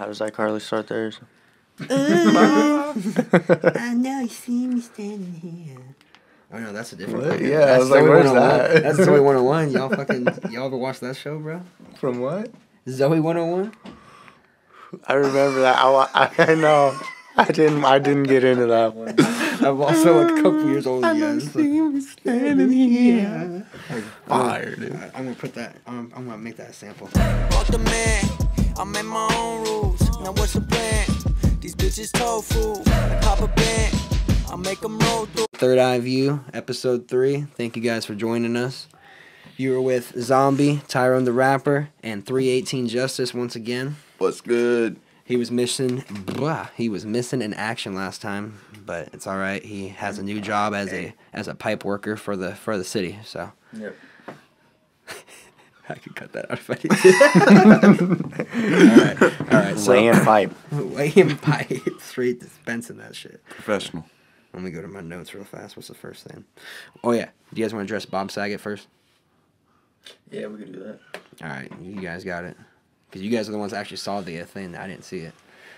How does iCarly start theirs? I know you see me standing here. Oh no, that's a different one. podcast. Yeah, I was like, where's that? That's Zoe 101. Y'all ever watch that show, bro? From what? Zoe 101? I remember that. I know. I didn't get into that one. I'm also like a couple years older than you guys. Standing here. Fire, dude. I'm gonna put that. I'm gonna make that a sample. Fuck the man, I made my own rules. Now what's the plan? These bitches tofu. I pop a band, I make them roll through. Third Eye View, episode 3. Thank you guys for joining us. You were with Zom-B, Tyrone the Rapper, and 318 Justice once again. What's good? He was missing in action last time, but it's all right. He has a new job as a pipe worker for the city. So. Yep. I could cut that out if I did. All right. So, laying pipe, straight dispensing that shit. Professional. Let me go to my notes real fast. What's the first thing? Oh yeah. Do you guys want to address Bob Saget first? Yeah, we could do that. All right, you guys got it. Because you guys are the ones that actually saw the thing. I didn't see it.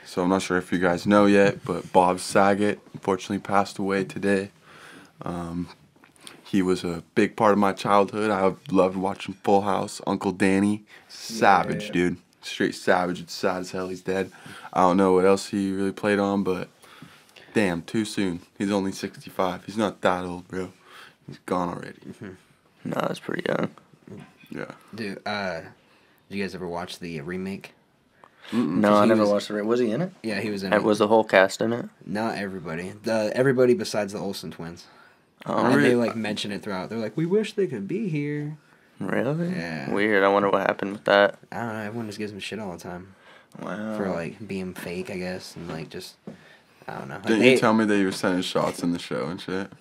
So I'm not sure if you guys know yet, but Bob Saget unfortunately passed away today. He was a big part of my childhood. I loved watching Full House. Uncle Danny, savage, dude. Straight savage. It's sad as hell he's dead. I don't know what else he really played on, but damn, too soon. He's only 65. He's not that old, bro. He's gone already. Mm-hmm. No, that's pretty young. Yeah. Dude, did you guys ever watch the remake? No, I never watched it. Was he in it? Yeah, he was in it. Was the whole cast in it? Not everybody. Everybody besides the Olsen twins. Oh, and they mention it throughout. They're like, we wish they could be here. Really? Yeah. Weird. I wonder what happened with that. I don't know. Everyone just gives them shit all the time. Wow. For being fake, I guess, and just I don't know. Didn't you tell me that you were sending shots in the show and shit?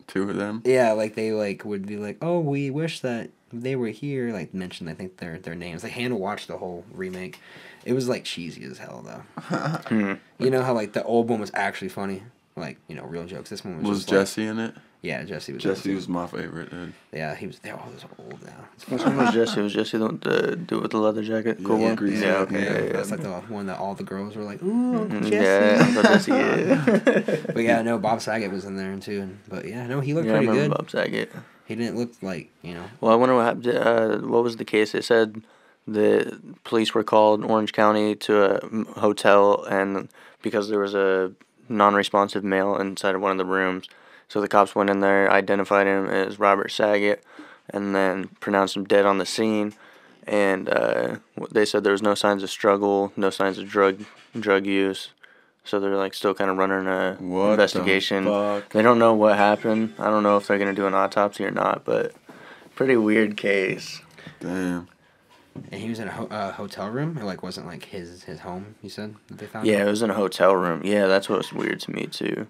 2 of them? Yeah, they would be like, oh, we wish that they were here. Mention I think their names. Hannah watched the whole remake. It was cheesy as hell though. You know how the old one was actually funny, real jokes. This one was just Jesse in it? Yeah, Jesse was. Jesse was my favorite, dude. Yeah, he was. They're all just old now. Which one was Jesse? Was Jesse the dude with the leather jacket? Cool one. Yeah, okay. That's the one that all the girls were like, ooh, Uncle Jesse. Yeah, Uncle Jesse. Yeah. But yeah, no, Bob Saget was in there too. But yeah, no, he looked I pretty remember good. Bob Saget. He didn't look Well, I wonder what happened. What was the case? They said the police were called in Orange County to a hotel, and because there was a non-responsive male inside of one of the rooms. So the cops went in there, identified him as Robert Saget, and then pronounced him dead on the scene. And they said there was no signs of struggle, no signs of drug use. So they're still kind of running a investigation. They don't know what happened. I don't know if they're gonna do an autopsy or not, but pretty weird case. Damn. And he was in a hotel room, or wasn't his home? You said that they found. Yeah, him? it was in a hotel room. Yeah, that's what's weird to me too.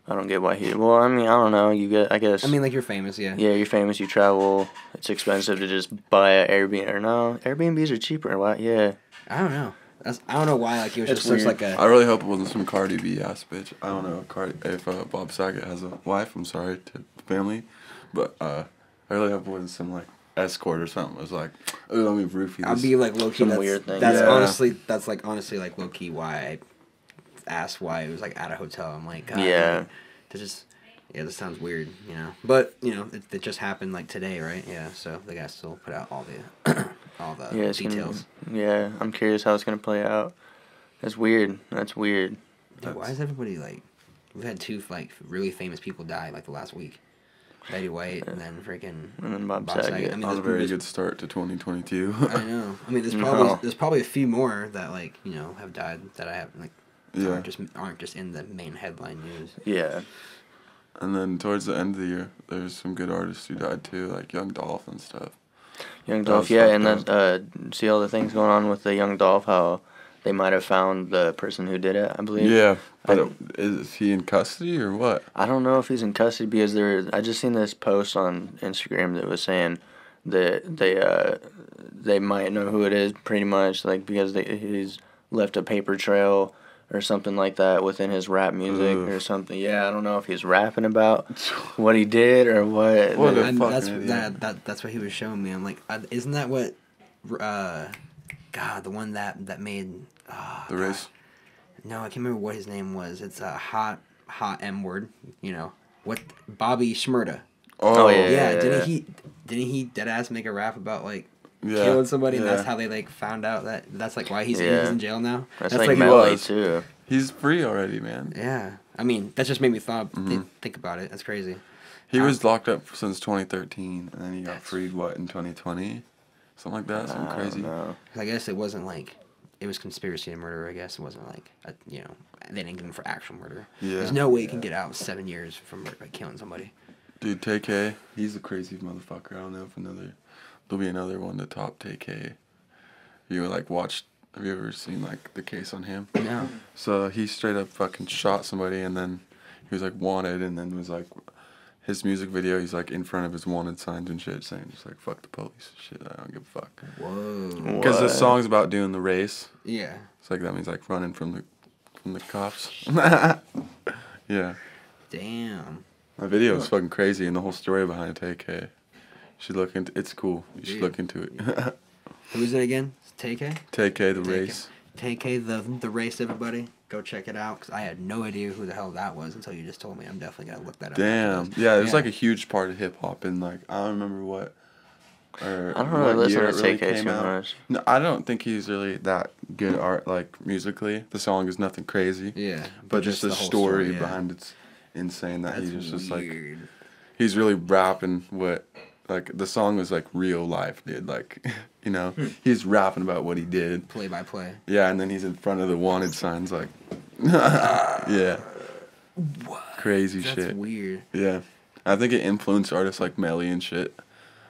I don't get why he. Well, I mean, I don't know. I guess. I mean, you're famous, yeah. Yeah, you're famous. You travel. It's expensive to just buy an Airbnb. Or no, Airbnbs are cheaper. Why? Yeah. I don't know. I don't know why. He was It's just such weird. I really hope it wasn't some Cardi B ass bitch. I don't know if Bob Saget has a wife. I'm sorry to the family, but I really hope it wasn't some escort or something. It was like, oh, let me roofie this. I'll be low key. Some weird thing. That's Yeah. honestly low key why I asked why it was at a hotel. I'm like, God, Yeah. This sounds weird, But it just happened today, right? Yeah. So they got to still put out all the details. I'm curious how it's gonna play out. That's weird. Dude, why is everybody We've had 2 really famous people die the last week. Betty White and then Bob Saget. I mean, That was a very good start to 2022. I know. I mean, there's probably a few more that have died that I haven't aren't just in the main headline news. Yeah. And then towards the end of the year, there's some good artists who died too, like Young Dolph and stuff. Young Dolph, yeah, and then see all the things going on with the Young Dolph, how they might have found the person who did it, I believe. Yeah, but is he in custody or what? I don't know if he's in custody because I just seen this post on Instagram that was saying that they might know who it is pretty much, because he's left a paper trail or something like that within his rap music or something. Yeah, I don't know if he's rapping about what he did or what. That's what he was showing me. I'm like, isn't that what, God, the one that made The race. No, I can't remember what his name was. It's a hot M word. You know what? Bobby Shmurda. Oh, yeah. Yeah, didn't he dead ass make a rap about like killing somebody, and that's how they like found out that's like why he's in jail now. That's like Melly was. too. He's free already, man. Yeah, I mean that just made me think about it. That's crazy. He was locked up since 2013, and then he got freed in 2020, something like that, something crazy. I guess it wasn't like it was conspiracy to murder. I guess it wasn't like they didn't get him for actual murder. Yeah. There's no way you can get out 7 years from murder by killing somebody. Dude, TK, he's a crazy motherfucker. I don't know if there'll be another one to top TK. Have you ever seen like the case on him? No. So he straight up fucking shot somebody, and then he was like wanted, and then was like his music video. He's like in front of his wanted signs and shit, saying just like fuck the police, shit. I don't give a fuck. Whoa. Because the song's about doing the race. Yeah. It's like that means like running from the cops. Yeah. Damn. My video is fucking crazy, and the whole story behind TK. It's cool. You should look into it. Who's it again? TK? TK the race. TK the race, everybody. Go check it out, because I had no idea who the hell that was until you just told me. I'm definitely going to look that up. Damn. Yeah, it was like a huge part of hip-hop, and like, I don't remember what... I don't really listen to TK too much. No, I don't think he's really that good musically. The song is nothing crazy. Yeah. But just the story behind it's insane that he's just like... He's really rapping what... Like, the song was, like, real life, dude. Like, he's rapping about what he did. Play by play. Yeah, and then he's in front of the wanted signs, like... yeah. What? Crazy shit. That's weird. Yeah. I think it influenced artists like Melly and shit.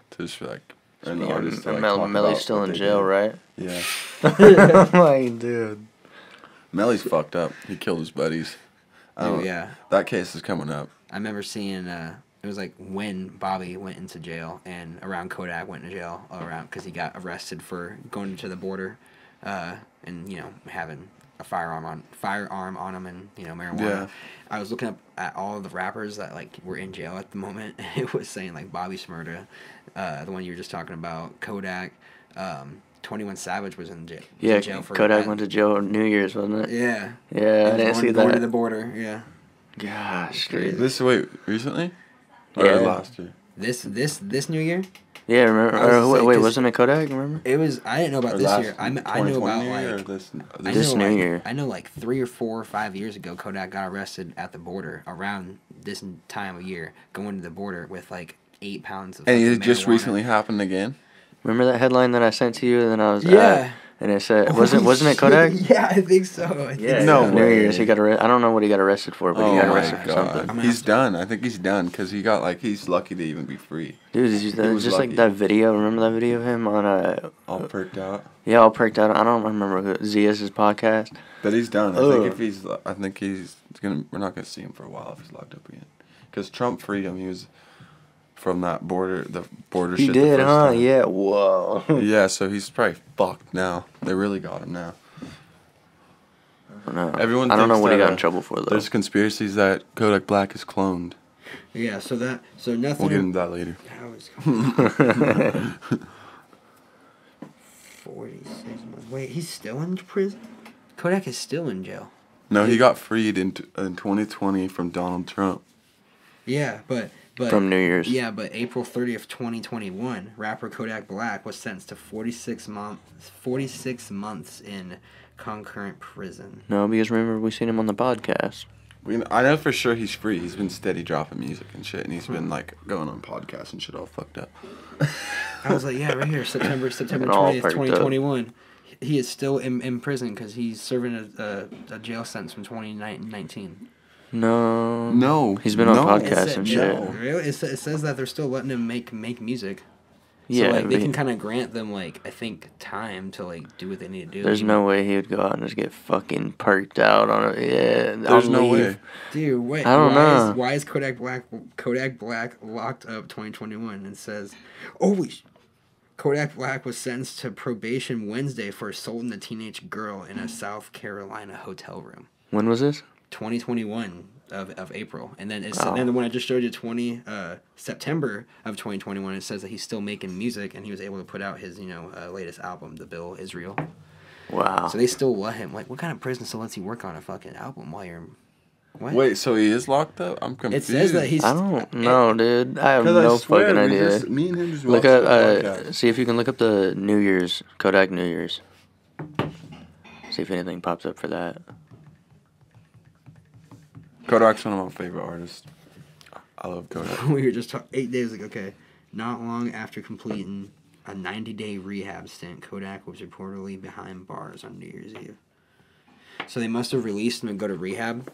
To just, like... And the artists to, like, Melly's still in jail, right? Yeah. Like, dude. Melly's fucked up. He killed his buddies. Yeah. That case is coming up. I remember seeing... It was like when Bobby went into jail and around Kodak went into jail because he got arrested for going to the border, and having a firearm on him and marijuana. Yeah. I was looking up at all of the rappers that like were in jail at the moment. It was saying like Bobby Shmurda, the one you were just talking about, Kodak, 21 Savage was in jail. Yeah, jail for Kodak went to jail on New Year's, wasn't it? Yeah. Yeah, I didn't see that. Going to the border. Yeah. Gosh, dude. Recently? Or last year? This New Year? Yeah, remember? Wait, wasn't it Kodak? Remember? It was. I didn't know about this year. I knew about like this New Year. I know like 3 or 4 or 5 years ago, Kodak got arrested at the border around this time of year, going to the border with like 8 pounds of. And it just recently happened again. Remember that headline that I sent to you? And I was and it said, wasn't it Kodak? Yeah, I think so. No New Year's he got arrested. I don't know what he got arrested for, but he got arrested for something. He's done. I think he's done because he's lucky to even be free. Dude, just lucky. Like that video. Remember that video of him on all perked out? Yeah, all perked out. I don't remember Zia's podcast. But he's done. I think he's gonna. We're not gonna see him for a while if he's locked up again. Because Trump freed him. He was from the border he shit. He did, huh? Time. Yeah. Whoa. Yeah. So he's probably fucked now. They really got him now. I don't know. Everyone. I don't know what he got in trouble for though. There's conspiracies that Kodak Black is cloned. Yeah. So nothing. We'll get into that later. 46 months. Wait, he's still in prison? Kodak is still in jail. No, he got freed in 2020 from Donald Trump. Yeah, but from New Year's. Yeah, but April 30th, 2021, rapper Kodak Black was sentenced to 46 months in concurrent prison. No, because remember we seen him on the podcast. I know for sure he's free. He's been steady dropping music and shit, and he's been like going on podcasts and shit all fucked up. I was like, yeah, right here, September 20th, 2021. He is still in prison because he's serving a jail sentence from 2019. No. He's been on podcasts and shit. No, really? It says that they're still letting him make music. Yeah, so, like, they can kind of grant them, like, I think, time to, like, do what they need to do. There's no way he would go out and just get fucking perked out on it. Yeah, there's no way. Dude, wait. I don't know. Why is Kodak Black locked up 2021 and says, Kodak Black was sentenced to probation Wednesday for assaulting a teenage girl in a South Carolina hotel room. When was this? 2021 of April, and then then when I just showed you September of 2021, it says that he's still making music and he was able to put out his latest album, The Bill Israel. Wow. So they still let him. Like, what kind of prison still lets you work on a fucking album while you're... What? Wait, so he is locked up? I'm It confused. says that he's... I don't know, dude. I have 'Cause no I swear fucking we idea. me and him just Look watched up, that podcast. see if you can look up the New Year's, Kodak New Year's. See if anything pops up for that. Kodak's one of my favorite artists. I love Kodak. We were just talking 8 days ago. Okay. Not long after completing a 90-day rehab stint, Kodak was reportedly behind bars on New Year's Eve. So they must have released him and go to rehab.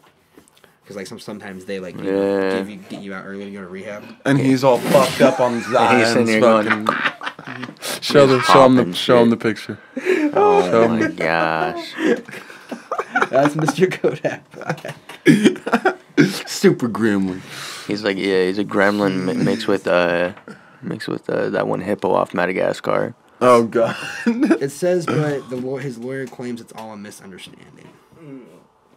Because like sometimes they like get you out early to go to rehab. And he's all fucked up on Zion's sitting here fucking... going... Show him the picture. Oh my gosh. That's Mr. Kodak. Super grimly. He's like, yeah, he's a gremlin mixed with that one hippo off Madagascar. Oh god. It says, but his lawyer claims it's all a misunderstanding.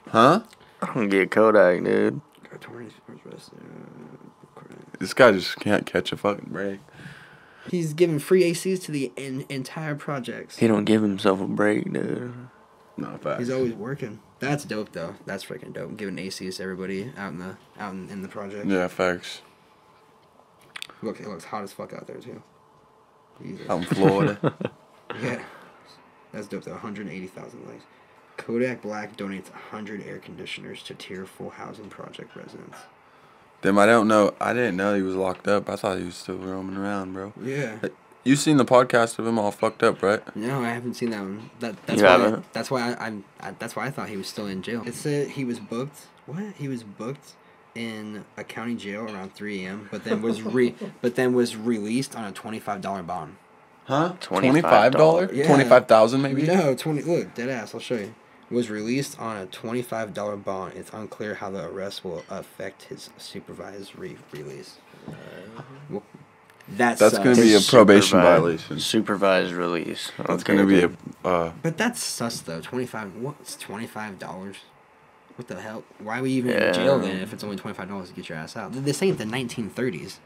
Huh? I don't get Kodak, dude. This guy just can't catch a fucking break. He's giving free ACs to the entire projects. He don't give himself a break, dude. No, facts. He's always working. That's dope, though. That's freaking dope. Giving ACs to everybody out in the project. Yeah, facts. Look, it looks hot as fuck out there too. Jesus. Out in Florida. Yeah, that's dope though. 180,000 likes. Kodak Black donates 100 air conditioners to Tier 4 housing project residents. Damn, I didn't know he was locked up. I thought he was still roaming around, bro. Yeah. You seen the podcast of him all fucked up, right? No, I haven't seen that one. That's You why. haven't? That's why that's why I thought he was still in jail. It said he was booked. What? He was booked in a county jail around 3 a.m. But then was released on a $25 bond. Huh? $25? Yeah. 25,000 maybe? No, 20. Look, dead ass. I'll show you. Was released on a $25 bond. It's unclear how the arrest will affect his supervised release. Well, that's going to be a probation violation. Supervised release. That's Okay, going to be dude. But that's sus though. What's $25? What the hell? Why were you even in jail then if it's only $25 to get your ass out? This ain't the 1930s.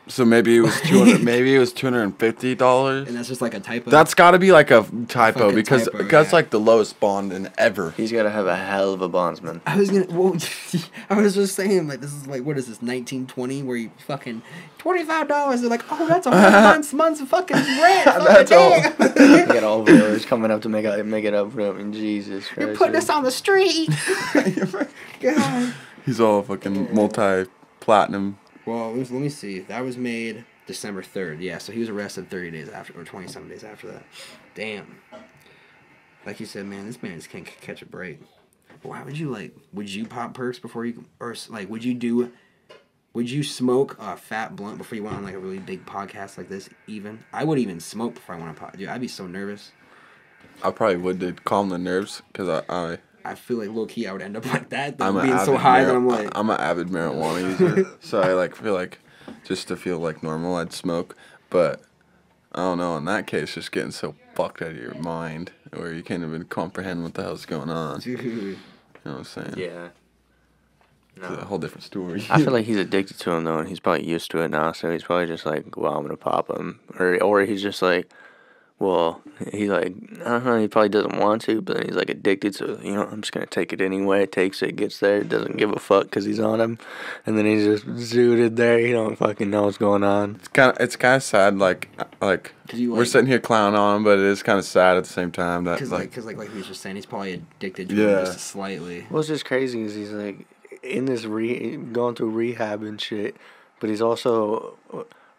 So maybe it was $250. And that's just like a typo. That's got to be like a typo Fucking because typo, that's yeah. like the lowest bond in ever. He's got to have a hell of a bondsman. I was just saying, like, this is like, what is this, 1920, where you fucking $25? They're like, oh, that's a whole month's fucking rent. That's all. You got all viewers coming up to make it up for him. Jesus Christ. You're putting us on the street. God. He's all fucking multi-platinum. Well, let me see. That was made December 3rd. Yeah, so he was arrested 30 days after, or 20-some days after that. Damn. Like you said, man, this man just can't catch a break. Why would you pop perks before you, or like, would you smoke a fat blunt before you went on like a really big podcast like this even? I would even smoke before I went on pop. Dude, I'd be so nervous. I probably would to calm the nerves because I feel like low-key I would end up like that. I'm Being so high that I'm like... I'm an avid marijuana user, so I feel like just to feel like normal, I'd smoke. But I don't know. In that case, just getting so fucked out of your mind, where you can't even comprehend what the hell's going on. Dude. You know what I'm saying? Yeah. No. It's a whole different story. I feel like he's addicted to him though, and he's probably used to it now. So he's probably just like, well, I'm gonna pop him, or he's just like, well, he like, I don't know, he probably doesn't want to, but then he's like addicted, so, you know, I'm just going to take it anyway. Takes it, gets there, doesn't give a fuck because he's on him, and then he's just zooted there. He don't fucking know what's going on. It's kind of sad, like we're sitting here clowning on him, but it is kind of sad at the same time. That Because like he was just saying, he's probably addicted to it just slightly. What's just crazy is he's like, in this going through rehab and shit, but he's also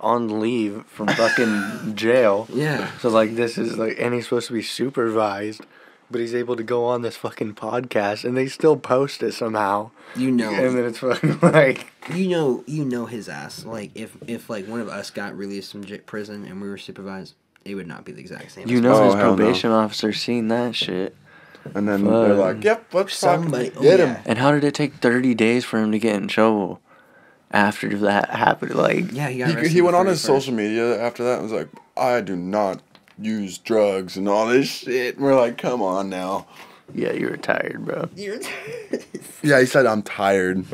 on leave from fucking jail. Yeah. So, like, this is, like, and he's supposed to be supervised, but he's able to go on this fucking podcast, and they still post it somehow. You know. And then it's fucking, like... You know his ass. Like, if like, one of us got released from prison and we were supervised, it would not be the exact same. You know his probation officer seen that shit. And then they're like, yep, let's somebody get him. And how did it take 30 days for him to get in trouble? After that happened, like... Yeah, he went on his social media after that and was like, I do not use drugs and all this shit. And we're like, come on now. Yeah, you were tired, bro. You're tired. Yeah, he said, I'm tired.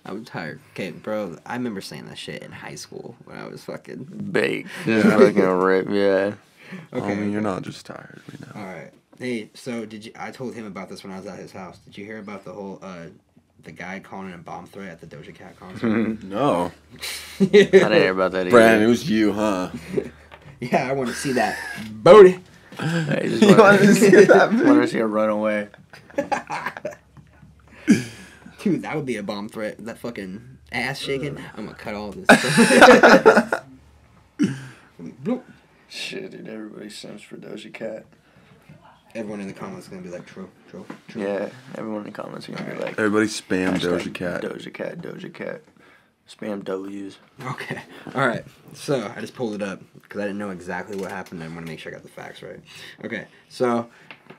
I'm tired. Okay, bro, I remember saying that shit in high school when I was fucking... Baked. Just fucking rip, yeah. Okay. Homie, you're not just tired, we know. Alright. Hey, so did you? I told him about this when I was at his house. Did you hear about the whole the guy calling in a bomb threat at the Doja Cat concert? No. I didn't hear about that either. Brandon, it was you, huh? Yeah, I want to see that booty. I just wanted to see that. Want to see her run away. Dude, that would be a bomb threat. That fucking ass shaking. I'm gonna cut all this. Bloop. Shit, dude, everybody simps for Doja Cat. Everyone in the comments is gonna be like, true. Yeah, everyone in the comments are gonna be like, Everybody spam hashtag Doja Cat. Doja Cat. Spam W's. Okay. Alright. So, I just pulled it up because I didn't know exactly what happened. I want to make sure I got the facts right. Okay. So,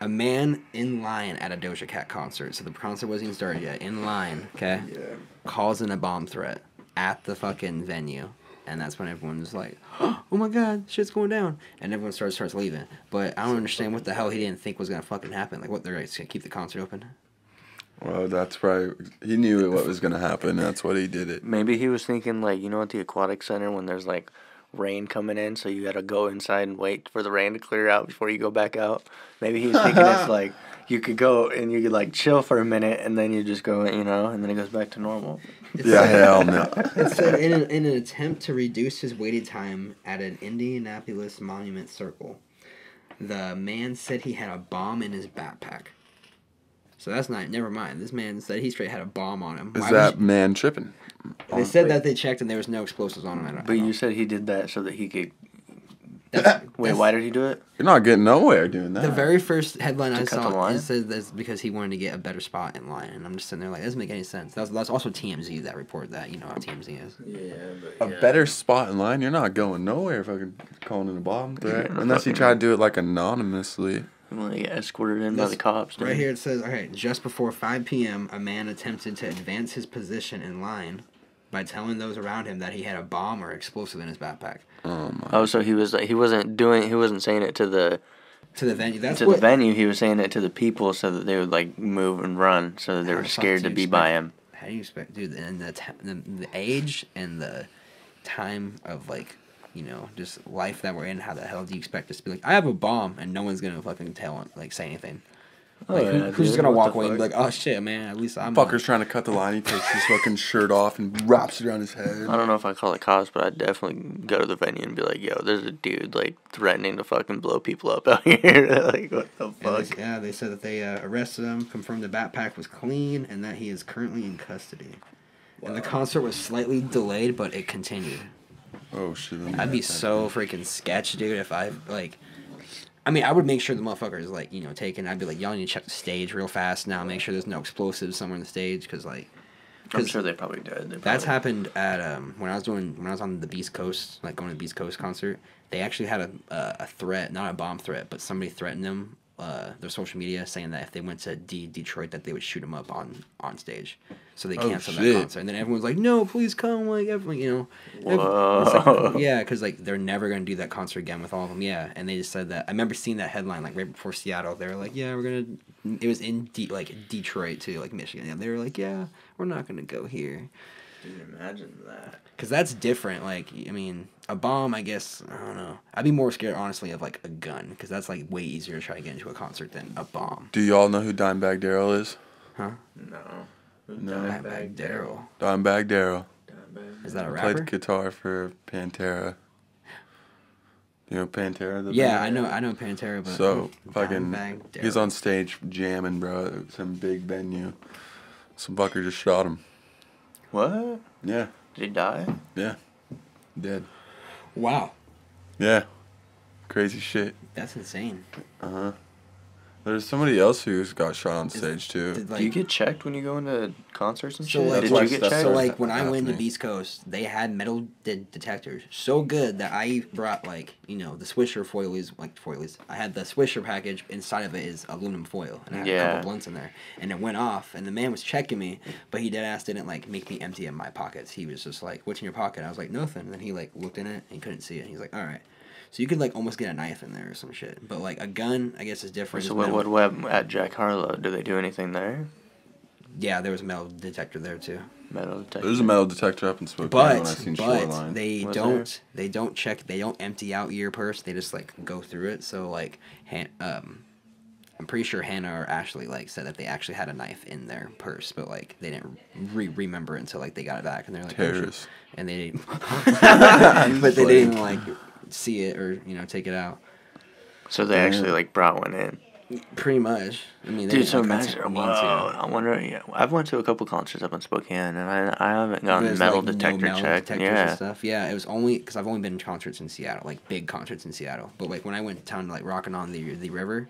a man in line at a Doja Cat concert. So, the concert wasn't even started yet. In line, okay? Yeah. Calls in a bomb threat at the fucking venue. And that's when everyone's like, oh my god, shit's going down. And everyone starts leaving. But I don't understand what the hell he didn't think was going to fucking happen. Like, what, they're going to keep the concert open? Well, that's right. He knew what was going to happen. That's what he did it. Maybe he was thinking, like, you know, at the aquatic center when there's, like, rain coming in, so you gotta go inside and wait for the rain to clear out before you go back out. Maybe he was thinking it's like, you could go and you could, like, chill for a minute, and then you just go, you know, and then it goes back to normal. Yeah, hell no. It said, in an attempt to reduce his waiting time at an Indianapolis Monument Circle, the man said he had a bomb in his backpack. So that's not, never mind. This man said he straight had a bomb on him. Is that man tripping? They said that they checked and there was no explosives on him. But you said he did that so that he could... Wait, why did he do it? You're not getting nowhere doing that. The very first headline I cut the saw, line? it said that's because he wanted to get a better spot in line. And I'm just sitting there like, that doesn't make any sense. That's also TMZ that report that. You know how TMZ is. Yeah, A better spot in line? You're not going nowhere fucking calling in a bomb threat. Unless you try to do it, like, anonymously. Well, you get escorted in by the cops. Right here it says, okay, just before 5 p.m., a man attempted to advance his position in line by telling those around him that he had a bomb or explosive in his backpack. Oh, so he wasn't saying it to the venue. That's the venue. He was saying it to the people so that they would, like, move and run, so that they were scared to be by him. How do you expect, dude? And the age and the time of, like, you know, just life that we're in. How the hell do you expect us to be like, I have a bomb, and no one's gonna fucking say anything? Like, who's just gonna walk away and be like, oh shit, man, at least I'm... Fucker's trying to cut the line. He takes his fucking shirt off and wraps it around his head. I don't know if I call it cops, but I'd definitely go to the venue and be like, yo, there's a dude, like, threatening to fucking blow people up out here. Like, what the fuck? They said that they arrested him, confirmed the backpack was clean, and that he is currently in custody. Wow. And the concert was slightly delayed, but it continued. Oh, shit. I'd be so freaking sketch, dude, if I, like... I mean, I would make sure the motherfucker is, like, you know, taken. I'd be like, y'all need to check the stage real fast now. Make sure there's no explosives somewhere in the stage, because, like... I'm sure they probably did. That's happened at, when I was on the Beast Coast, like, going to the Beast Coast concert. They actually had a threat, not a bomb threat, but somebody threatened them, their social media, saying that if they went to Detroit, that they would shoot them up on stage. So they canceled that concert. And then everyone's like, no, please come, like, everyone, you know. Whoa. Like, yeah, because, like, they're never going to do that concert again with all of them, yeah. And they just said that. I remember seeing that headline, like, right before Seattle. They were like, yeah, we're going to... It was in, Detroit, too, like, Michigan. Yeah, they were like, yeah, we're not going to go here. Dude, imagine that. Because that's different. Like, I mean, a bomb, I guess, I don't know. I'd be more scared, honestly, of, like, a gun. Because that's, like, way easier to try to get into a concert than a bomb. Do y'all know who Dimebag Darrell is? Huh? No. Dimebag Darrell. Dimebag Darrell. Is that a rapper? Played guitar for Pantera. You know Pantera? Yeah, I know Pantera, but... So, fucking, he's on stage jamming, bro, at some big venue. Some fucker just shot him. What? Yeah. Did he die? Yeah. Dead. Wow. Yeah. Crazy shit. That's insane. Uh-huh. There's somebody else who's got shot on stage, too. Do you get checked when you go into concerts and shit? Like, did you get checked? So, like, when I went to Beast Coast, they had metal detectors so good that I brought, like, you know, the Swisher foilies. I had the Swisher package. Inside of it is aluminum foil. And I had a couple blunts in there. And it went off, and the man was checking me, but he deadass didn't, like, make me empty in my pockets. He was just like, what's in your pocket? I was like, nothing. And then he, like, looked in it, and he couldn't see it. And he's like, all right. So you could, like, almost get a knife in there or some shit. But, like, a gun, I guess, is different. So what at Jack Harlow? Do they do anything there? Yeah, there was a metal detector there, too. Metal detector. There's a metal detector up in Spokane when I seen Shoreline. They don't check, they don't empty out your purse. They just, like, go through it. So, like, I'm pretty sure Hannah or Ashley like said that they actually had a knife in their purse, but like they didn't remember it until like they got it back, and they're like, Terrorists. and they didn't, but they didn't like see it or take it out. So they actually like brought one in. Pretty much. I mean, Dude, so like, imagine. Wow, I wonder. Yeah, I've went to a couple concerts up in Spokane, and I haven't gotten There's, metal like, detector no metal checked. detectors Yeah. and stuff. Yeah, it was only because I've only been to concerts in Seattle, like big concerts in Seattle. But like when I went down to like Rockin' on the River.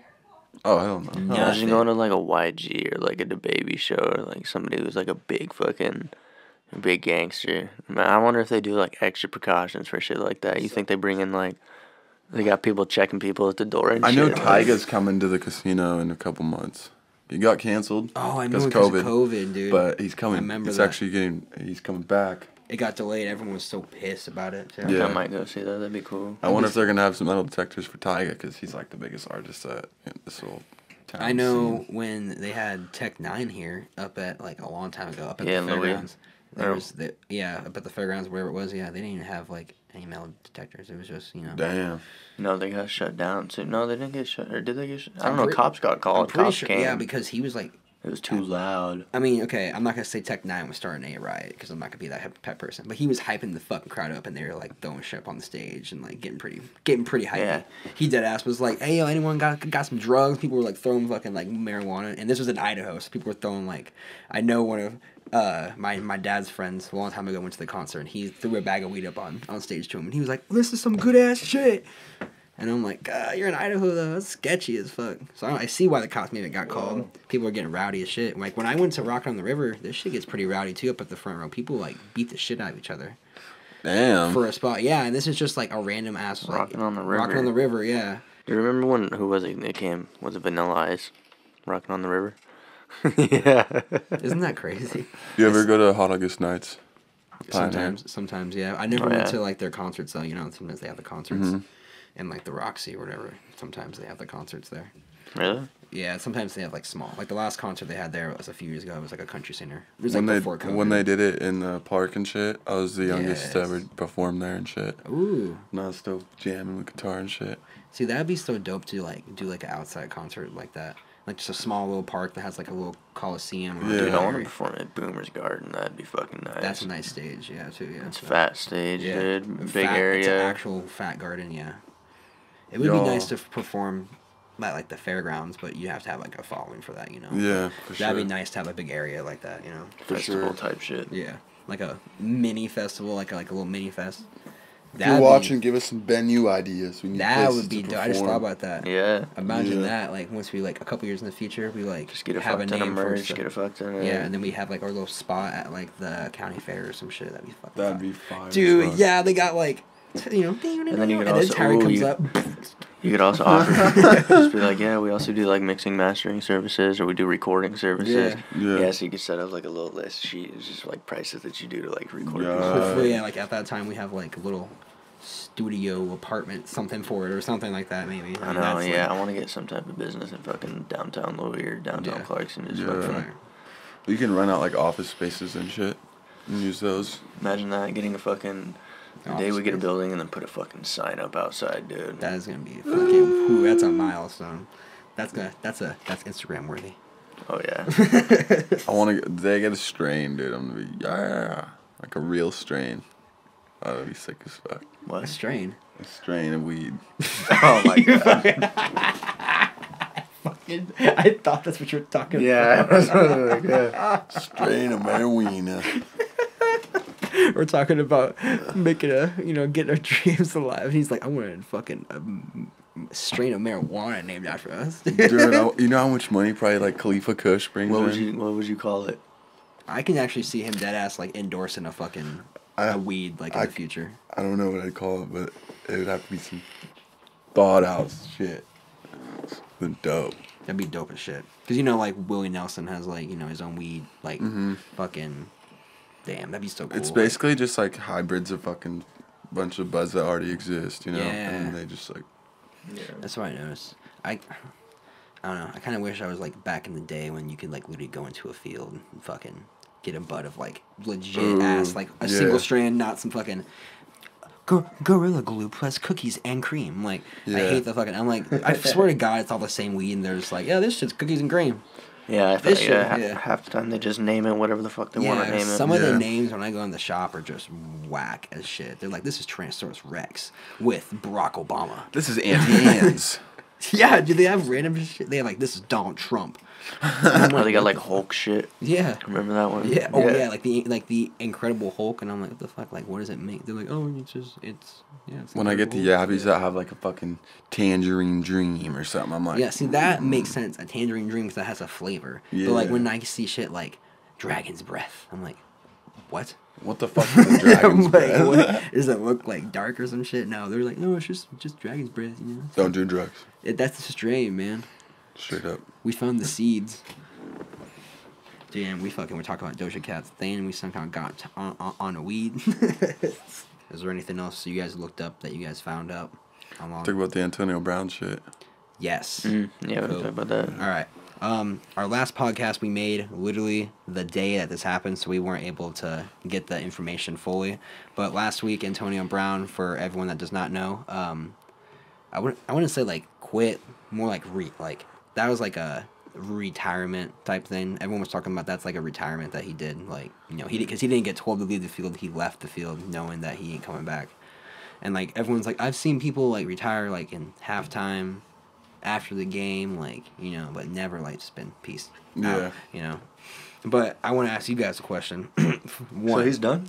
Oh, I don't know. Yeah, imagine going to like a YG or like a DaBaby show or like somebody who's like a big gangster. Man, I wonder if they do like extra precautions for shit like that. You think they bring in like they got people checking people at the door and I shit? know like- Tyga's coming to the casino in a couple months. He got canceled. Oh, I know because because of COVID, dude. But he's coming. I remember It's that. actually he's coming back. It got delayed. Everyone was so pissed about it. Too. Yeah. I might go see that. That'd be cool. I wonder if they're gonna have some metal detectors for Tyga because he's like the biggest artist in this whole town. I know scene. when they had Tech 9 here up at like a long time ago up at Yeah, the Louis. fairgrounds. There Oh. was up at the fairgrounds wherever it was. Yeah, they didn't even have like any metal detectors. It was just Damn. No, they got shut down too. No, they didn't get shut. Or did they get shut? I I'm don't know. pretty- Cops got I'm called. pretty Cops sure. came. Yeah, because he was like. It was too loud. I mean, okay, I'm not gonna say Tech 9 was starting a riot because I'm not gonna be that type of person. But he was hyping the fucking crowd up, and they were like throwing shit up on the stage and like getting pretty hypey. Yeah. He dead ass was like, "Hey, yo, anyone got some drugs?" People were like throwing fucking like marijuana, and this was in Idaho, so people were throwing like. I know one of my dad's friends a long time ago went to the concert, and he threw a bag of weed up on stage to him, and he was like, "This is some good ass shit." And I'm like, you're in Idaho, though. That's sketchy as fuck. So I see why the cops maybe got called. People are getting rowdy as shit. Like, when I went to Rock on the River, this shit gets pretty rowdy, too, up at the front row. People, like, beat the shit out of each other. Damn. For a spot. Yeah, and this is just, like, a random ass, like... Rockin' on the River. Rockin' on the River, yeah. Do you remember when, who was it that came? Was it Vanilla Ice? Rocking on the River? Yeah. Isn't that crazy? You ever go to Hot August Nights? Sometimes, yeah. I never went to, like, their concerts, though. You know, sometimes they have the concerts. Mm-hmm. And, like, the Roxy or whatever. Sometimes they have the concerts there. Really? Yeah, sometimes they have, like, small. Like, the last concert they had there was a few years ago. It was, like, a country singer. It was, When like, they before COVID. when they did it in the park and shit, I was the youngest to Yes. ever perform there and shit. Ooh. And I was still jamming with guitar and shit. See, that'd be so dope to, like, do, like, an outside concert like that. Like, just a small little park that has, like, a little coliseum. Or Yeah. Dude, I want to area. perform at Boomer's Garden. That'd be fucking nice. That's a nice stage, yeah, too, yeah. It's a fat stage, Yeah. dude. Big Fat- area. It's an actual fat garden, yeah. It would be Y'all- nice to perform at, like, the fairgrounds, but you have to have, like, a following for that, you know? Yeah, for sure. That'd be nice to have a big area like that, you know? Festival sure. type shit. Yeah. Like a mini festival, like a little mini fest. If That'd you're be- watching, give us some venue ideas. We need That places would be to dope. I just thought perform. about that. Yeah. Imagine Yeah. that, like, once we, like, a couple years in the future, we, like, Just get a have fuck ton of name for merch, stuff. get a fuck ton of... Yeah, and then we have, like, our little spot at, like, the county fair or some shit. That'd be fucking That'd fun. be fire. as Dude, fuck. yeah, they got, like, you know, And then you could and also- Terry ooh, comes you- up. You could also offer, just be like, yeah, we also do like mixing, mastering services, or we do recording services. Yeah. So you could set up like a little list sheet. It's just like prices that you do to like record. Yeah. music. Hopefully, yeah, like, at that time, we have, like, a little studio apartment, something for it, or something like that, maybe. I know, yeah. I want to get some type of business in fucking downtown Louis or downtown Yeah. Clarkson. Just Yeah. fucking, Fire. You can rent out like office spaces and shit and use those. imagine that, getting a fucking... The day Office we get a space. building and then put a fucking sign up outside, dude. That is gonna be fucking. Ooh, that's a milestone. That's Instagram worthy. Oh, yeah. I want to. They get a strain, dude. I'm gonna be like a real strain. Oh, that'd be sick as fuck. A What? strain. A strain of weed. Oh, my God. I thought that's what you were talking Yeah. Strain of marijuana. We're talking about making getting our dreams alive. And he's like, I want a fucking strain of marijuana named after us. Dude, you know how much money probably like Khalifa Kush brings What would in? you call it? I can actually see him dead ass like endorsing a fucking a weed like in the future. I don't know what I'd call it, but it would have to be some thought out shit. But dope. That'd be dope as shit. Cause you know like Willie Nelson has like his own weed like fucking. Damn, that'd be so cool. It's basically just like hybrids of fucking bunch of buds that already exist, you know? Yeah. And they just like. That's what I noticed. I don't know. I kind of wish I was like back in the day when you could like literally go into a field and fucking get a bud of like legit ass like a yeah. single strand, not some fucking Gorilla Glue plus cookies and cream. I'm like, I Yeah. hate the fucking. I'm like, I swear to God, it's all the same weed, and they're just like, yeah, this shit's cookies and cream. Yeah, I This thought, shit, yeah. half the time they just name it whatever the fuck they want to name it. Some of the Yeah. names when I go in the shop are just whack as shit. They're like, this is Tyrannosaurus Rex with Barack Obama. This is Auntie Anne's. Yeah, do they have random shit? They have like, this is Donald Trump. Oh, they got like Hulk shit. Yeah. Remember that one? Yeah. Oh yeah, like the Incredible Hulk, and I'm like, what the fuck? Like, what does it make? They're like, oh, it's When I get the Incredible yabbies that have like a fucking tangerine dream or something, I'm like, Yeah, see that makes sense. A tangerine dream because that has a flavor. But like Yeah. when I see shit like Dragon's Breath, I'm like, what? what the fuck is a dragon's I'm like, breath? what? Does it look like dark or some shit? No, they're like, no, it's just Dragon's Breath. You know, Don't do drugs. that's the strain, man. Straight up. We found the seeds. Damn, we're talking about Doja Cat's thing, and we somehow got on a weed. Is there anything else you guys looked up that you guys found out? Talk about the Antonio Brown shit. Yes. Yeah, we Cool. can talk about that. All right. Our last podcast we made literally the day that this happened, so we weren't able to get the information fully. But last week, Antonio Brown, for everyone that does not know, I wouldn't say like quit, more like that was like a retirement type thing. Everyone was talking about that's like a retirement that he did, like, you know, because he didn't get told to leave the field, he left the field knowing that he ain't coming back. And like everyone's like, I've seen people like retire like in halftime, after the game, like, you know, but never like just been peace out, Yeah. you know. But I want to ask you guys a question. One, So he's done?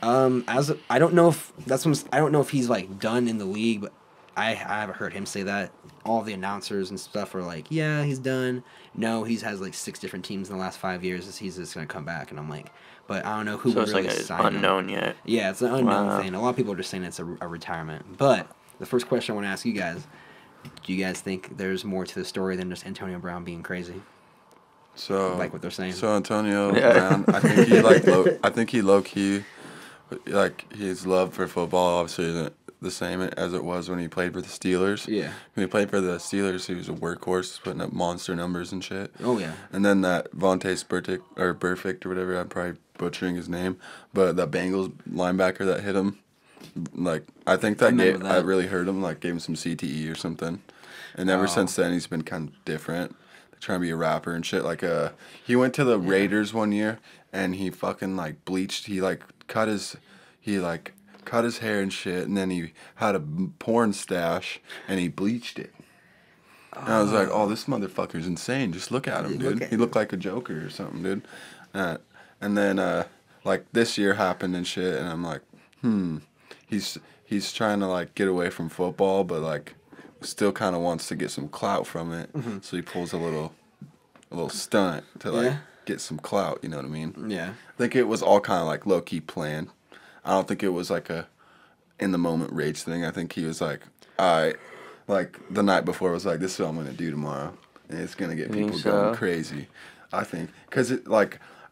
I don't know if he's like done in the league, but I haven't heard him say that. All the announcers and stuff are like, yeah, he's done. No, he's has like 6 different teams in the last 5 years. He's just gonna come back, and I'm like, but I don't know who So would it's really like sign him. unknown yet. Yeah, it's an unknown Wow. thing. A lot of people are just saying it's a retirement. But the first question I want to ask you guys: do you guys think there's more to the story than just Antonio Brown being crazy? So Like what they're saying. So Antonio Yeah. Brown, I think he low key, like his love for football obviously isn't the same as it was when he played for the Steelers. Yeah. When he played for the Steelers, he was a workhorse, putting up monster numbers and shit. Oh yeah. And then that Vontae Burfict or whatever, I'm probably butchering his name, but the Bengals linebacker that hit him, like I think that remember that. really hurt him, like gave him some CTE or something. And ever since then, he's been kind of different, trying to be a rapper and shit. Like he went to the Raiders one year and he fucking like bleached. He cut his hair and shit, and then he had a porn stash and he bleached it. And I was like, oh, this motherfucker's insane. Just look at him, Look dude. at He looked like a Joker or something, dude. And then, like, this year happened and shit, and I'm like, he's trying to, like, get away from football, but, like, still kind of wants to get some clout from it. Mm-hmm. So he pulls a little stunt to, like, get some clout, you know what I mean? Yeah. I think it was all kind of, like, low-key planned. I don't think it was, like, a in-the-moment rage thing. I think he was like, all right. Like, the night before was like, this is what I'm going to do tomorrow. And it's going to get people going crazy. I think. Because,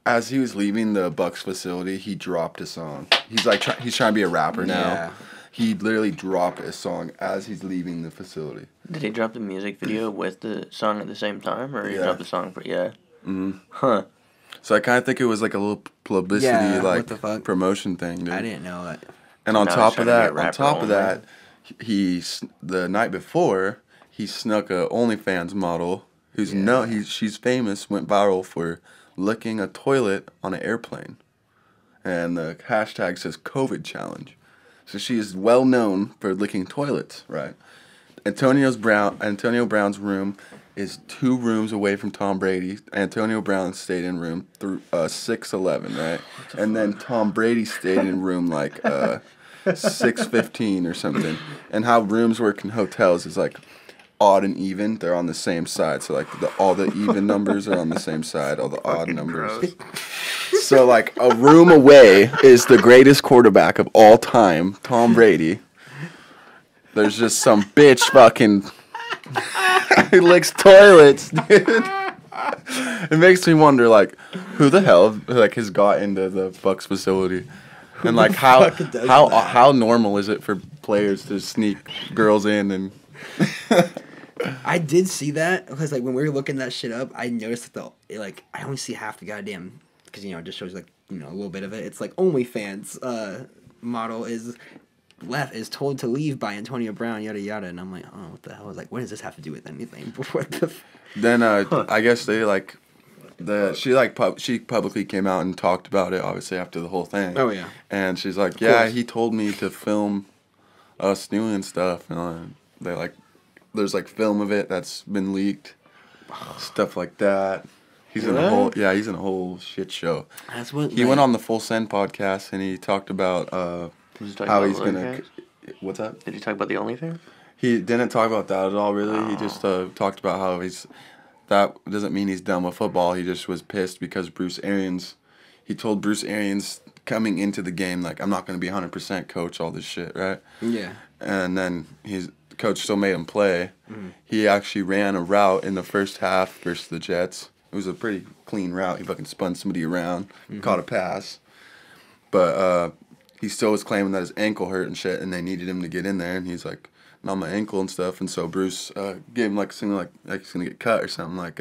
as he was leaving the Bucks facility, he dropped a song. He's like, he's trying to be a rapper now. Yeah. He literally dropped a song as he's leaving the facility. Did he drop the music video with the song at the same time, or he Yeah. dropped the song for Mm-hmm. Huh. So I kind of think it was like a little publicity, Yeah, like, what the fuck? promotion thing, dude. I didn't know that. And on Now top he's of trying to be a that, rapper only. the night before, he snuck a OnlyFans model who's she's famous, went viral for licking a toilet on an airplane. And the hashtag says COVID challenge. So she is well known for licking toilets, right? Antonio Brown's room is 2 rooms away from Tom Brady. Antonio Brown stayed in room 611, right? And then Tom Brady stayed in room like 615 or something. And how rooms work in hotels is like odd and even. They're on the same side. So like all the even numbers are on the same side. All the odd numbers. So like a room away is the greatest quarterback of all time, Tom Brady. There's just some bitch fucking who licks toilets, dude. It makes me wonder, like, who the hell like has got into the Bucks facility, and like how normal is it for players to sneak girls in and. I did see that because like when we were looking that shit up, I noticed that I only see half the goddamn because it just shows like a little bit of it. It's like OnlyFans model is is told to leave by Antonio Brown, yada yada, and I'm like, oh, what the hell? I was like, what does this have to do with anything? What the? Then I guess they like she publicly came out and talked about it, obviously after the whole thing. Oh yeah. And she's like, yeah, he told me to film us doing stuff, and they like, there's like film of it that's been leaked, stuff like that. He's in a whole shit show. That's what he went on the Full Send podcast and he talked about how he's gonna. What's up? Did he talk about the OnlyFans? He didn't talk about that at all, really. He just talked about how that doesn't mean he's done with football. He just was pissed because he told Bruce Arians coming into the game, like, I'm not going to be 100% coach, all this shit, right? Yeah. And then coach still made him play. Mm-hmm. He actually ran a route in the first half versus the Jets. It was a pretty clean route. He fucking spun somebody around, caught a pass. But he still was claiming that his ankle hurt and shit, and they needed him to get in there. And he's like, not my ankle and stuff. And so Bruce gave him like something like he's going to get cut or something, like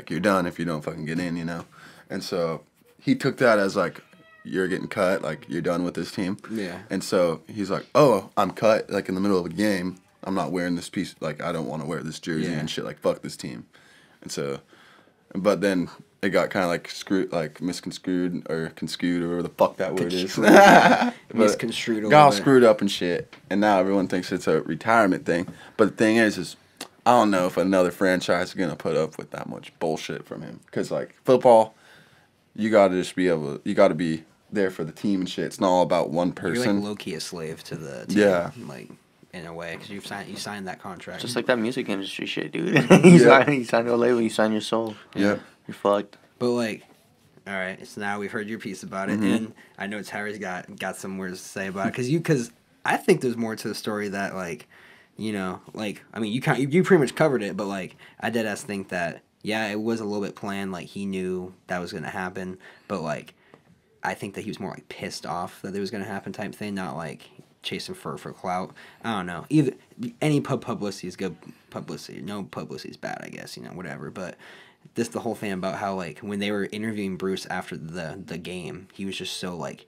you're done if you don't fucking get in, you know? And so he took that as like, you're getting cut, like you're done with this team. Yeah. And so he's like, oh, I'm cut, like in the middle of a game. I'm not wearing this piece, like I don't want to wear this jersey and shit, like fuck this team. And so, but then it got kind of like misconstrued or construed or whatever the fuck that word is. Misconstrued a little got all bit. screwed up and shit. And now everyone thinks it's a retirement thing. But the thing is I don't know if another franchise is going to put up with that much bullshit from him. Because like football, you got to just you got to be there for the team and shit. It's not all about one person. You're like low-key a slave to the team. Yeah. Like, in a way, because you signed that contract. Just like that music industry shit, dude. you sign to a label, you sign your soul. Yeah. You're fucked. But like, all right, so now we've heard your piece about it, and I know Tyree's got some words to say about it, because I think there's more to the story that, like, you know, like, I mean, you pretty much covered it, but like, I deadass think that, yeah, it was a little bit planned, like he knew that was gonna happen, but like, I think that he was more like pissed off that it was gonna happen type thing, not like chasing for clout. I don't know. Either any publicity is good publicity. No publicity is bad, I guess, you know, whatever. But this the whole thing about how like when they were interviewing Bruce after the game, he was just so like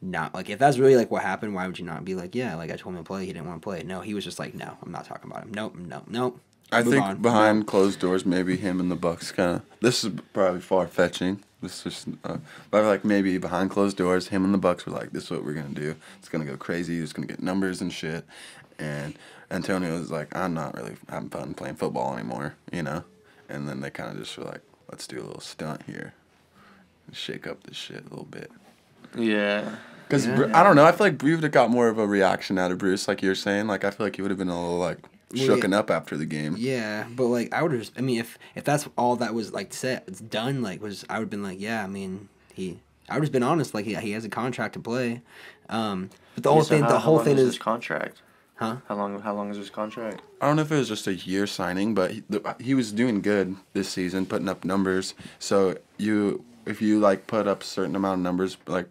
not like, if that's really like what happened, why would you not be like, yeah, like I told him to play, he didn't want to play. No, he was just like, no, I'm not talking about him. Nope. I think behind closed doors, maybe him and the Bucks kind of. This is probably far fetching. This is, but like maybe behind closed doors, him and the Bucks were like, "This is what we're gonna do. It's gonna go crazy. It's gonna get numbers and shit." And Antonio was like, "I'm not really having fun playing football anymore," you know. And then they kind of just were like, "Let's do a little stunt here, and shake up this shit a little bit." Yeah. Because I don't know. I feel like we would have got more of a reaction out of Bruce, like you're saying. Like I feel like he would have been a little like shooken up after the game. Yeah, but like I would have. I mean, if that's all that was like said, it's done. Like I would have been like, yeah. I mean, I would have been honest. Like he has a contract to play. But the whole thing is his contract. Huh? How long is his contract? I don't know if it was just a year signing, but he was doing good this season, putting up numbers. So if you like put up a certain amount of numbers, like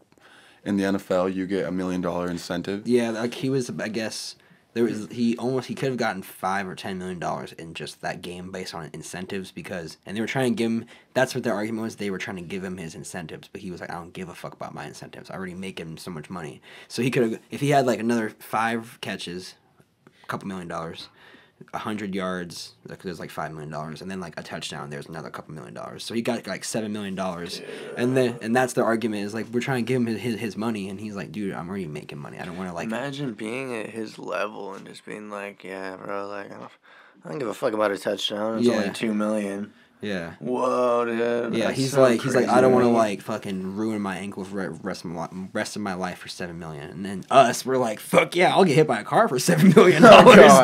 in the NFL, you get $1 million incentive. Yeah, like he was. I guess he could have gotten $5 or $10 million in just that game based on incentives and they were trying to give him. That's what their argument was. They were trying to give him his incentives, but he was like, I don't give a fuck about my incentives. I already make him so much money. So he could have, if he had like another 5 catches, a couple $1 million. 100 yards, there's like $5 million, and then like a touchdown, there's another couple $1 million. So he got like $7 million, and that's the argument is like we're trying to give him his money, and he's like, dude, I'm already making money. I don't want to like. Imagine being at his level and just being like, yeah, bro, like I don't give a fuck about a touchdown. It's only $2 million. Yeah. Whoa, dude. Yeah, he's like, I don't want to like fucking ruin my ankle for the rest of my life for $7 million. And then we're like, fuck yeah, I'll get hit by a car for $7 million,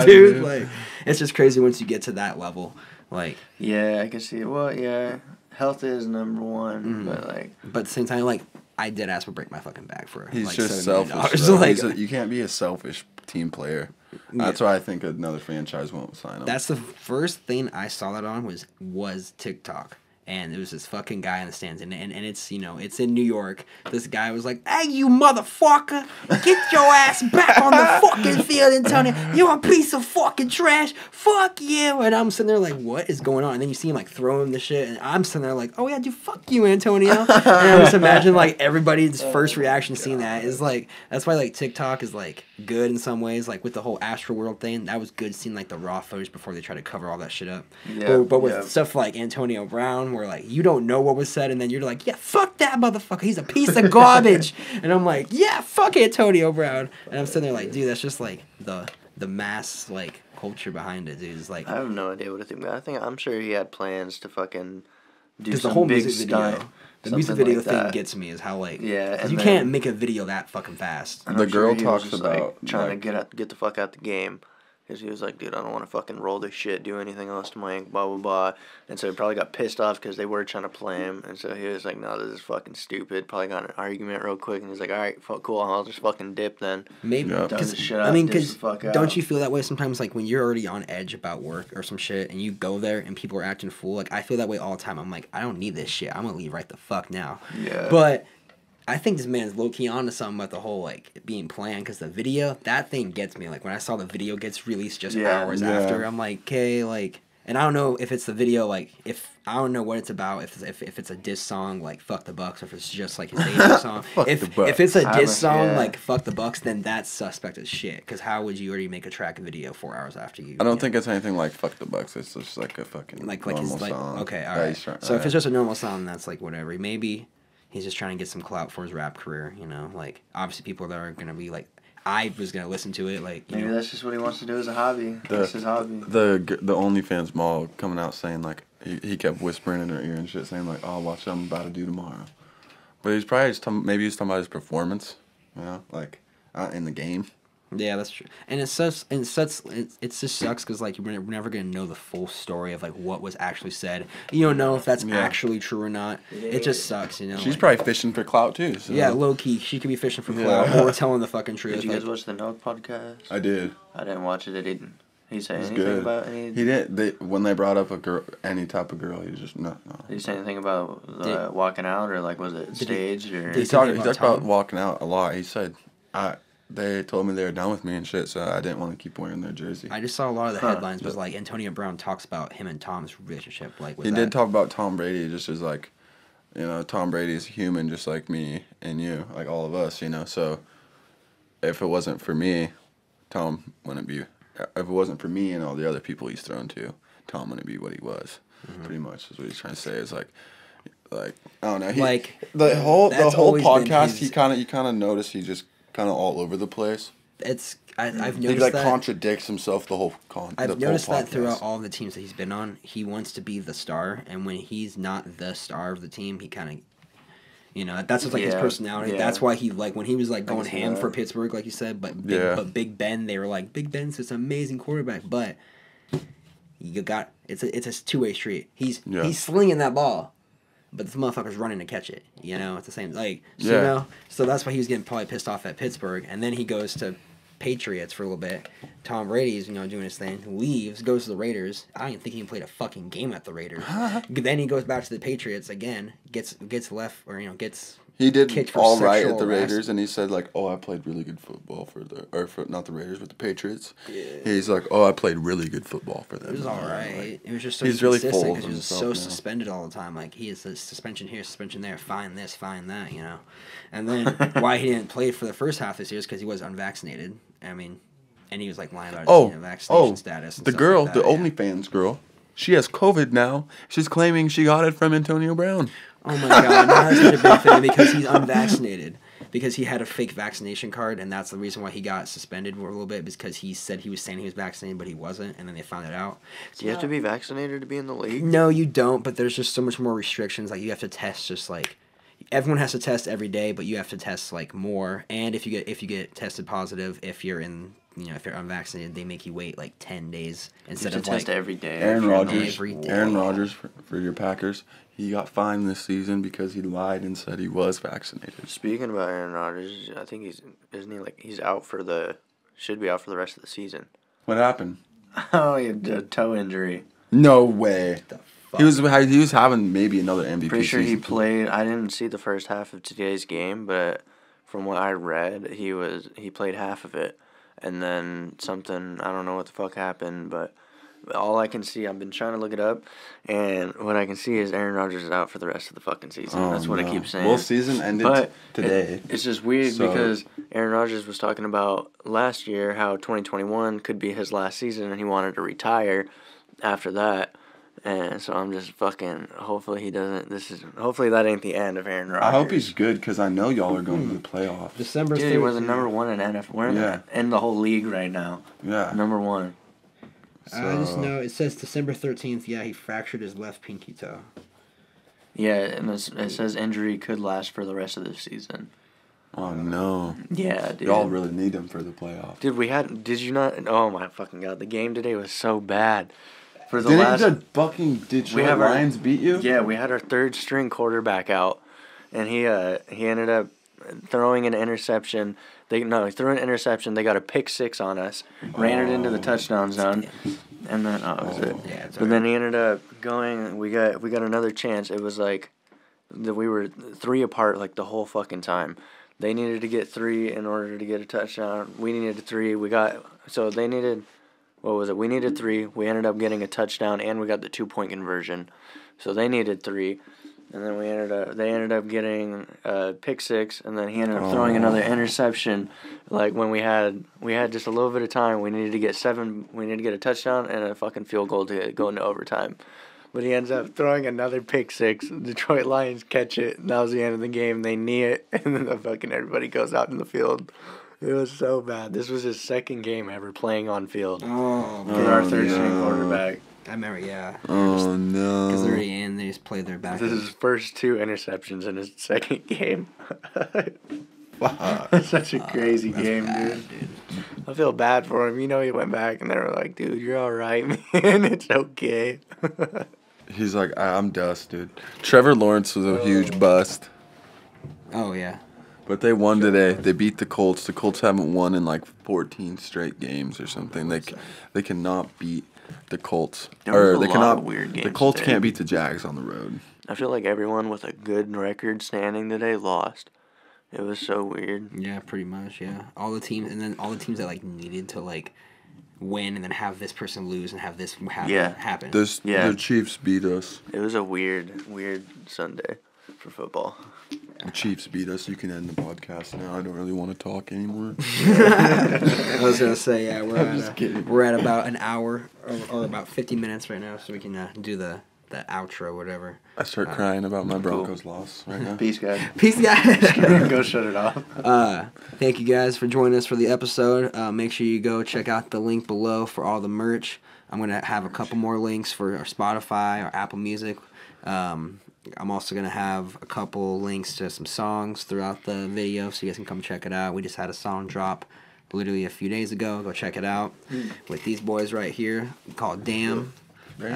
dude. Like, it's just crazy once you get to that level. Like, yeah, I can see it. Well, yeah, health is number one, but like, but at the same time, like, I did ask to break my fucking back for he's like just $7 selfish. Like, you can't be a selfish team player. That's why I think another franchise won't sign him. That's the first thing I saw that on was TikTok. And there was this fucking guy in the stands, and it's, you know, it's in New York. This guy was like, hey, you motherfucker, get your ass back on the fucking field, Antonio. You're a piece of fucking trash. Fuck you. And I'm sitting there like, what is going on? And then you see him like throwing the shit, and I'm sitting there like, oh yeah, dude, fuck you, Antonio. And I just imagine like everybody's first reaction seeing that is like, that's why like TikTok is like good in some ways, like with the whole Astroworld thing. That was good seeing like the raw footage before they try to cover all that shit up. Yeah, but with stuff like Antonio Brown, where like you don't know what was said, and then you're like, yeah, fuck that motherfucker, he's a piece of garbage, and I'm like, yeah, fuck Antonio Brown, and I'm sitting there like, dude, that's just like the mass like culture behind it, dude. It's like I have no idea what to think. I'm sure he had plans to fucking do some the whole big music stunt. video. The music video like thing that. gets me is how like and you can't make a video that fucking fast. And The I'm sure girl he was talks just, about, like, trying like- to get the fuck out the game. Because he was like, dude, I don't want to fucking roll this shit, do anything else to my ink, blah, blah, blah. And so he probably got pissed off because they were trying to play him. And so he was like, no, this is fucking stupid. Probably got in an argument real quick. And he's like, all right, cool, I'll just fucking dip then. Maybe Yeah. Does the shit up, I mean, dips because the fuck out. don't you feel that way sometimes? Like when you're already on edge about work or some shit, and you go there and people are acting fool. Like I feel that way all the time. I'm like, I don't need this shit. I'm gonna leave right the fuck now. Yeah. But I think this man's low key onto something about the whole like it being planned, because the video, that thing gets me. Like when I saw the video gets released just hours Yeah. after, I'm like, okay, like. And I don't know if it's the video, like, if I don't know what it's about, if it's a diss song, like, Fuck the Bucks, or if it's just, like, his debut song. Fuck the Bucks. If it's a I diss was- song, yeah. like, Fuck the Bucks, then that's suspect as shit. Because how would you already make a track video 4 hours after you? I don't think it's anything like Fuck the Bucks. It's just like a fucking Like normal his, like, song. okay, that alright. he's trying- So if it's just a normal song, that's, like, whatever. Maybe he's just trying to get some clout for his rap career, you know? Like, obviously people that are going to be, like, I was going to listen to it, like, you Maybe know. that's just what he wants to do as a hobby. That's his hobby. the OnlyFans mall coming out saying like he kept whispering in her ear and shit, saying like, "Oh, watch what I'm about to do tomorrow." But he's probably just maybe he's talking about his performance, you know, like in the game. Yeah, that's true. And it just sucks because like we're never gonna know the full story of like what was actually said. You don't know if that's Yeah. actually true or not. It just sucks, you know. She's like, probably fishing for clout too. So. yeah, low key, she could be fishing for Yeah. clout or telling the fucking truth. Did you guys like, watch the Nog podcast? I did. I didn't watch it. It didn't. He say It's anything good. about any? He didn't. When they brought up a girl, any type of girl, he just no. Did he say anything about Did- walking out, or like was it Did he- staged or? did He he talked. say He about talked about Tom? walking out a lot. He said, they told me they were done with me and shit, so I didn't want to keep wearing their jersey." I just saw a lot of the Huh. headlines was like Antonio Brown talks about him and Tom's relationship. Like was He that, did talk about Tom Brady just as like, you know, Tom Brady is human just like me and you, like all of us, you know. So if it wasn't for me, Tom wouldn't be. If it wasn't for me and all the other people he's thrown to, Tom wouldn't be what he was. Pretty much is what he's trying to say. Is like I don't know. Like, the whole that's whole always been podcast, his- you kind of notice he just kind of all over the place. I've He noticed like that. contradicts himself the whole I've the noticed whole that throughout podcast. all the teams that he's been on. He wants to be the star, and when he's not the star of the team, he kind of, you know, that's just like his Yeah, personality. yeah. That's why he like when he was like going can see ham that. for Pittsburgh, like you said. But Yeah. Big Ben, they were like, Big Ben's this amazing quarterback, but you got it's a 2-way street. He's slinging that ball. But this motherfucker's running to catch it. You know, it's the same. Like, so, you Yeah. know, so that's why he was getting probably pissed off at Pittsburgh. And then he goes to Patriots for a little bit. Tom Brady's, you know, doing his thing. Leaves, goes to the Raiders. I don't even think he played a fucking game at the Raiders. Then he goes back to the Patriots again. Gets left, or, you know, gets He did kicked for all right at sexual the harassment. Raiders, and he said like, "Oh, I played really good football for not the Raiders, but the Patriots." Yeah. He's like, "Oh, I played really good football for them." It was all right. It was just so He's really consistent full of because he was so himself now. suspended all the time. Like he is a suspension here, suspension there, fine this, fine that, you know. And then why he didn't play for the first half this year is because he was unvaccinated. I mean, and he was like lying about his vaccination status. And the stuff girl, like the that, yeah. OnlyFans girl, she has COVID now. She's claiming she got it from Antonio Brown. Oh my god, now that's such a big thing because he's unvaccinated. Because he had a fake vaccination card, and that's the reason why he got suspended for a little bit, because he said he was saying he was vaccinated, but he wasn't, and then they found it out. Do you have to be vaccinated to be in the league? No, you don't, but there's just so much more restrictions. Like, you have to test just, like... Everyone has to test every day, but you have to test, like, more. And if you get tested positive, if you're unvaccinated, they make you wait, like, 10 days instead of, test like... every day. Aaron Rodgers, every day. Aaron Rodgers for your Packers, he got fined this season because he lied and said he was vaccinated. Speaking about Aaron Rodgers, I think he's out should be out for the rest of the season. What happened? Oh, he had a toe injury. No way. He was having maybe another MVP Pretty sure he season. played. I didn't see the first half of today's game, but from what I read, he played half of it, and then something, I don't know what the fuck happened, but all I can see, I've been trying to look it up, and what I can see is Aaron Rodgers is out for the rest of the fucking season. That's what I keep saying. Well, season ended today. It's just weird because Aaron Rodgers was talking about last year how 2021 could be his last season, and he wanted to retire after that. And so I'm just fucking. Hopefully he doesn't. Hopefully that ain't the end of Aaron Rodgers. I hope he's good because I know y'all are going to the playoffs. December 13th. Dude, we're the number one in NFL. We're in the whole league right now. Yeah. Number one. I just know it says December 13th. Yeah, he fractured his left pinky toe. Yeah, and it says injury could last for the rest of the season. Oh no. Yeah, dude. Y'all really need him for the playoffs. Dude, did you not? Oh my fucking god, the game today was so bad. For the Did Detroit Lions beat you? Yeah, we had our third string quarterback out, and he ended up throwing an interception. He threw an interception. They got a pick six on us, ran it into the touchdown zone, and then that was it. Yeah, but then he ended up going. We got another chance. It was like that we were 3 apart like the whole fucking time. They needed to get 3 in order to get a touchdown. We needed 3. They needed. What was it? We needed 3. We ended up getting a touchdown, and we got the 2-point conversion. So they needed 3, and then they ended up getting a pick 6, and then he ended up throwing another interception. Like when we had just a little bit of time, we needed to get 7. We needed to get a touchdown and a fucking field goal to go into overtime. But he ends up throwing another pick 6. The Detroit Lions catch it, and that was the end of the game. They knee it, and then everybody goes out in the field. It was so bad. This was his second game ever playing on field. Oh, for our third-string quarterback. I remember, yeah. Oh, no. Because they're already in, they just played their back. This is his first 2 interceptions in his second game. Fuck. It's such a crazy game, dude. I feel bad for him. He went back, and they were like, dude, you're all right, man. It's okay. He's like, I'm dust, dude. Trevor Lawrence was a huge bust. Oh, yeah. But they won today. They beat the Colts. The Colts haven't won in like 14 straight games or something. They cannot beat the Colts. There was a lot of weird games The Colts today. can't beat the Jags on the road. I feel like everyone with a good record standing today lost. It was so weird. Yeah, pretty much, yeah. All the teams that like needed to like win and then have this person lose and have this happen. The Chiefs beat us. It was a weird Sunday for football. The Chiefs beat us. You can end the podcast now. I don't really want to talk anymore. I was gonna say, yeah, we're at about an hour or about 50 minutes right now, so we can do the outro, whatever. I start crying about my Broncos loss right now. Peace, guys. Peace, guys. Go shut it off. Thank you guys for joining us for the episode. Make sure you go check out the link below for all the merch. I'm going to have a couple more links for our Spotify or Apple Music. I'm also going to have a couple links to some songs throughout the video so you guys can come check it out. We just had a song drop literally a few days ago. Go check it out with these boys right here called Damn. We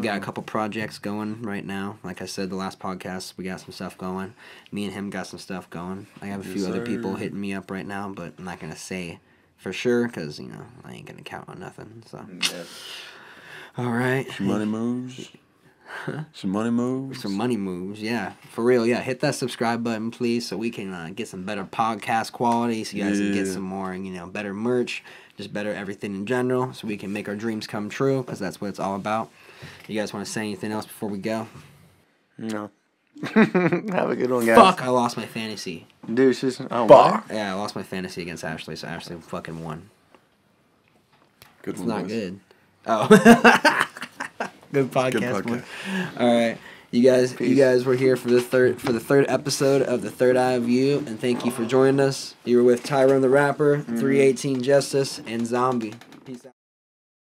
got a couple projects going right now. Like I said, the last podcast, we got some stuff going. Me and him got some stuff going. I have a few other people hitting me up right now, but I'm not going to say for sure because, I ain't going to count on nothing. So, all right. Some money moves. Some money moves. Some money moves, yeah. For real, yeah. Hit that subscribe button, please, so we can get some better podcast quality, so you guys can get some more, better merch, just better everything in general, so we can make our dreams come true, because that's what it's all about. You guys want to say anything else before we go? No. Have a good one, guys. Fuck, I lost my fantasy. Deuces. Oh, Fuck. Yeah, I lost my fantasy against Ashley, so Ashley fucking won. Good It's one, not boys. good. Oh. Good podcast. All right, you guys were here for the third episode of the Third Eye View, and thank you for joining us. You were with Tyrone the Rapper, 318 Justice, and Zom-B. Peace out.